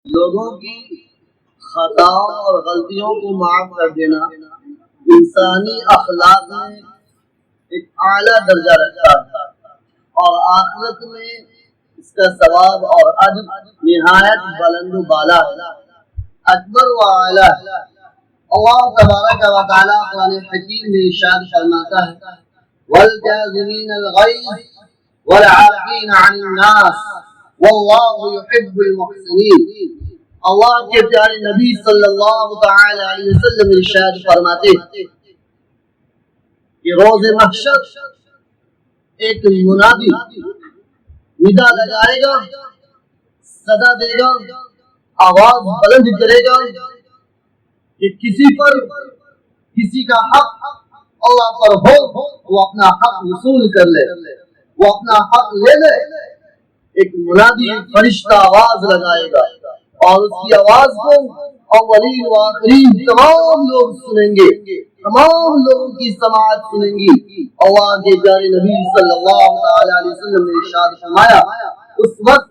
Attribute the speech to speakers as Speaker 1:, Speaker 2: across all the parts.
Speaker 1: لوگوں کی خطاؤں اور غلطیوں کو معاف کر دینا انسانی اخلاق میں ایک اعلیٰ درجہ رکھتا ہے اور آخرت میں اس کا ثواب اور اجر نہایت بلند و بالا ہے، اکبر و اعلیٰ ہے۔ اللہ تبارک و تعالی قرآن حکیم میں ارشاد فرماتا ہے والکاظمین الغیظ والعافین عن الناس واللہ یحب المحسنین۔ اللہ کے پیارے نبی صلی اللہ تعالی علیہ وسلم ارشاد فرماتے ہیں کہ روز محشر ایک منادی ندا لگائے گا، صدا دے گا، آواز بلند کرے گا کہ کسی پر کسی کا حق اللہ پر ہو وہ اپنا حق وصول کر لے، وہ اپنا حق لے لے۔ ایک منادی فرشتہ آواز لگائے گا اور اس کی آواز کو اولین و آخرین تمام لوگ سنیں گے، تمام لوگوں کی سماعت سنیں گی۔ اللہ کے پیارے نبی صلی اللہ علیہ وسلم نے ارشاد فرمایا اس وقت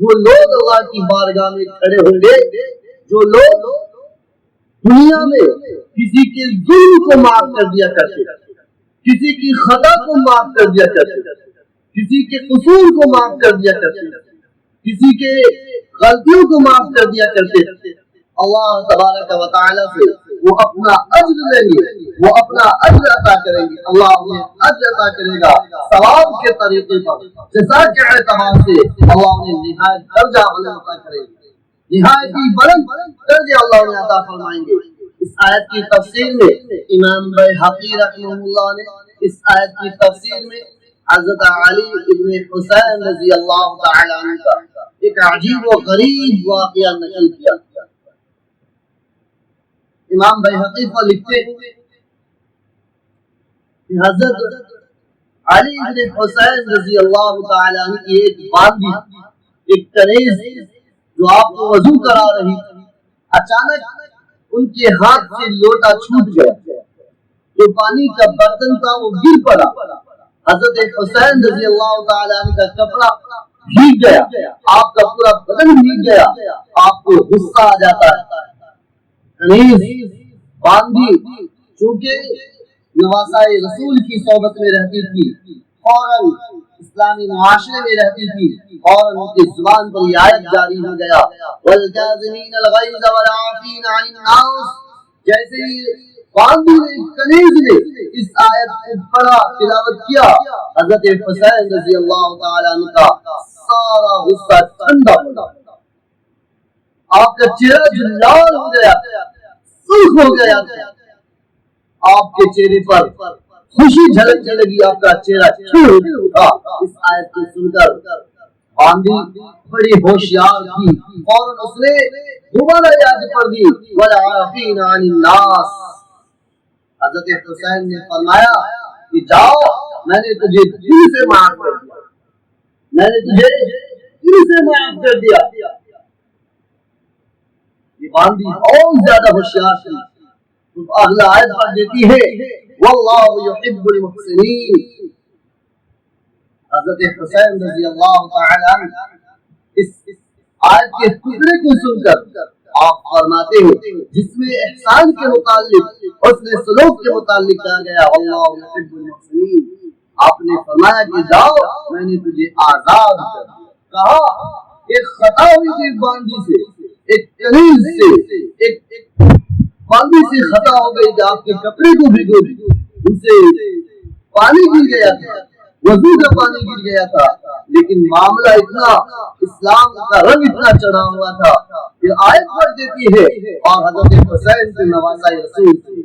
Speaker 1: وہ لوگ اللہ کی بارگاہ میں کھڑے ہوں گے جو لوگ دنیا میں کسی کے ظلم کو معاف کر دیا کرتے، کسی کی خطا کو معاف کر دیا کرتے، کسی کے قصور کو معاف کر دیا کرتے، کسی کے غلطیوں کو معاف کر دیا کرتے، اللہ تبارک و تعالی سے وہ اپنا اجر لیں گے، وہ اپنا اجر عطا کریں گے۔ اللہ انہیں اجر عطا کرے گا ثواب کے طریقے پر، جزا کے اعتبار سے اللہ انہیں نہایت درجہ بلند عطا کریں گے، نہایت ہی بلند درجہ اللہ انہیں عطا فرمائیں گے۔ اس آیت کی تفسیر میں امام بیہقی رحمہ اللہ نے اس آیت کی تفسیر میں حضرت علی ابن حسین رضی اللہ تعالی عنہ کا ایک عجیب و غریب واقعہ نقل کیا۔ امام بیہقی کو لکھتے ہیں کہ حضرت علی ابن حسین رضی اللہ تعالی عنہ کی ایک باندھی، ایک کنیز جو آپ کو وضو کرا رہی تھی، اچانک ان کے ہاتھ سے لوٹا چھوٹ گیا، جو پانی کا برتن تھا وہ گر پڑا۔ حضرت حسین رضی اللہ تعالی عنہ کا کپڑا بھیگ گیا، آپ کا پورا بدن بھیگ گیا، آپ کو غصہ آ جاتا ہے۔ کنیز باندھی چونکہ نواسائے رسول کی صحبت میں رہتی تھی، فوراً اسلامی معاشرے میں رہتی تھی، اور ان کی زبان پر یہ آیت جاری ہو گیا والکاظمین الغیظ والعافین عن الناس۔ جیسے ہی باندھی نے کنیز نے اس آیت کو پڑھا، تلاوت کیا، حضرت حسین رضی اللہ تعالی عنہ کا سارا غصہ ٹھنڈا ہو گیا، آپ کا چہرہ جو لال ہو گیا، سرخ ہو گیا، آپ کے چہرے پر خوشی جھلکنے لگی، آپ کا چہرہ کھل اٹھا۔ اس آیت کو سن کر باندھی بڑی ہوشیار تھی، فوراً اس نے دوبارہ یاد پڑھ دی والعافین عن الناس۔ حضرت حسین نے فرمایا کہ جاؤ، میں نے تجھے دل سے معاف کر دیا، میں نے تجھے دل سے معاف کر دیا۔ یہ باندھی اور زیادہ ہوشیار تھی، اگلا آیت پڑھ دیتی ہے واللہ یحب المحسنین۔ حضرت حسین رضی اللہ تعالی عنہ اس آیت کے ٹکڑے کو سن کر آپ فرماتے ہیں جس میں احسان کے متعلق، حسن سلوک کے متعلق کہا گیا واللہ یحب المحسنین، آپ نے فرمایا کہ جاؤ، میں نے تجھے آزاد کر دیا۔ کہا ایک خطا ہوئی تھی باندھی سے، ایک کنیز سے، ایک باندھی سے خطا ہو گئی کہ آپ کے کپڑے کو بھگو دی، ان سے پانی گر گیا تھا، وضو کا پانی گر گیا تھا، لیکن معاملہ اتنا، اسلام کا رنگ اتنا چڑھا ہوا تھا کہ آیت پڑھ دیتی ہے اور حضرت حسین سے نواسائے رسول تھے،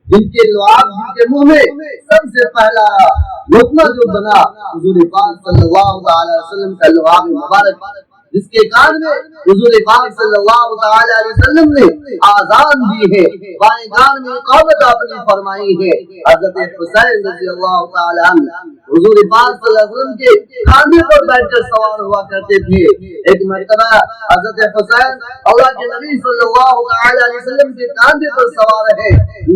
Speaker 1: جن کے لعاب جن کے منہ میں سب سے پہلا لقمہ جو بنا حضور پاک صلی اللہ علیہ وسلم کا لعاب مبارک، جس کے کان میں حضور پاک صلی اللہ تعالی علیہ وسلم نے آذان دی ہے، بائیں کان میں اقامت آپ نے فرمائی ہے۔ حضرت حسین رضی اللہ تعالی عنہ حضور پاک صلی اللہ علیہ وسلم کے کاندھے پر بیٹھ کر سوار ہوا کرتے تھے۔ ایک مرتبہ حضرت حسین اللہ کے نبی صلی اللہ تعالی علیہ وسلم کے کاندھے پر سوار ہے،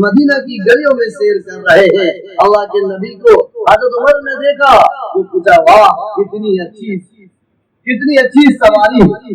Speaker 1: مدینہ کی گلیوں میں سیر کر رہے ہیں، اللہ کے نبی کو حضرت عمر نے دیکھا، وہ پوچھا واہ کتنی اچھی سواری ہے،